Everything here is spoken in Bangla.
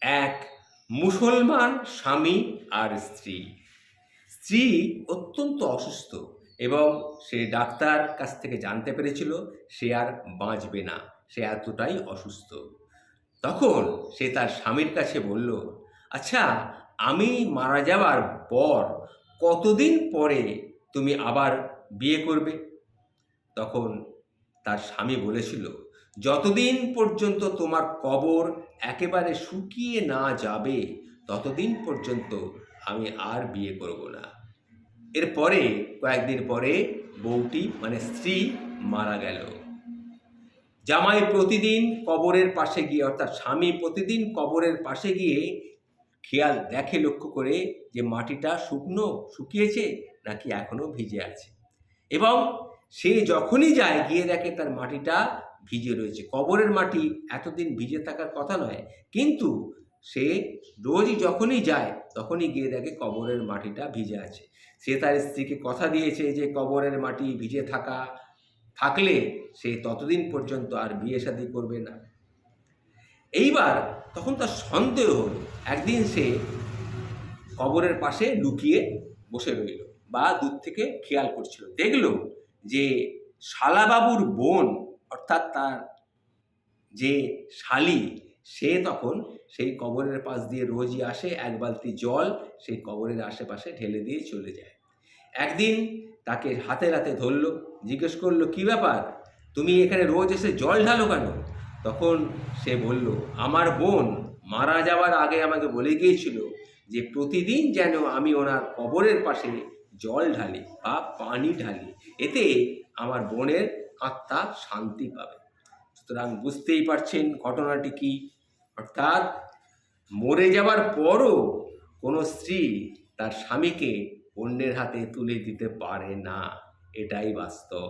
এক মুসলমান স্বামী আর স্ত্রী। স্ত্রী অত্যন্ত অসুস্থ এবং সে ডাক্তার কাছ থেকে জানতে পেরেছিল সে আর বাঁচবে না, সে এতটাই অসুস্থ। তখন সে তার স্বামীর কাছে বলল, আচ্ছা, আমি মারা যাওয়ার পর কতদিন পরে তুমি আবার বিয়ে করবে? তখন তার স্বামী বলেছিল, যতদিন পর্যন্ত তোমার কবর একেবারে শুকিয়ে না যাবে ততদিন পর্যন্ত আমি আর বিয়ে করব না। এরপরে কয়েকদিন পরে বউটি মানে স্ত্রী মারা গেল। জামাই প্রতিদিন কবরের পাশে গিয়ে, অর্থাৎ স্বামী প্রতিদিন কবরের পাশে গিয়ে খেয়াল দেখে, লক্ষ্য করে যে মাটিটা শুকিয়েছে নাকি এখনো ভিজে আছে। এবং সে যখনই যায় গিয়ে দেখে তার মাটিটা ভিজে রয়েছে। কবরের মাটি এতদিন ভিজে থাকার কথা নয়, কিন্তু সে রোজই যখনই যায় তখনই গিয়ে দেখে কবরের মাটিটা ভিজে আছে। সে তার স্ত্রীকে কথা দিয়েছে যে কবরের মাটি ভিজে থাকলে সে ততদিন পর্যন্ত আর বিয়ে শাদী করবে না। এইবার তখন তার সন্দেহ হলো। একদিন সে কবরের পাশে লুকিয়ে বসে রইল বা দূর থেকে খেয়াল করছিল, দেখল যে শালাবাবুর বোন, অর্থাৎ তার যে শালি, সে তখন সেই কবরের পাশ দিয়ে রোজই আসে, এক বালতি জল সেই কবরের আশেপাশে ঢেলে দিয়ে চলে যায়। একদিন তাকে হাতে হাতে ধরল, জিজ্ঞেস করলো, কী ব্যাপার, তুমি এখানে রোজ এসে জল ঢালো কেন? তখন সে বলল, আমার বোন মারা যাওয়ার আগে আমাকে বলে গিয়েছিল যে প্রতিদিন যেন আমি ওনার কবরের পাশে জল ঢালি বা পানি ঢালি, এতে আমার বোনের আত্মা শান্তি পাবে। সুতরাং বুঝতেই পারছেন ঘটনাটি কি। অর্থাৎ মরে যাওয়ার পরও কোনো স্ত্রী তার স্বামীকে অন্যের হাতে তুলে দিতে পারে না, এটাই বাস্তব।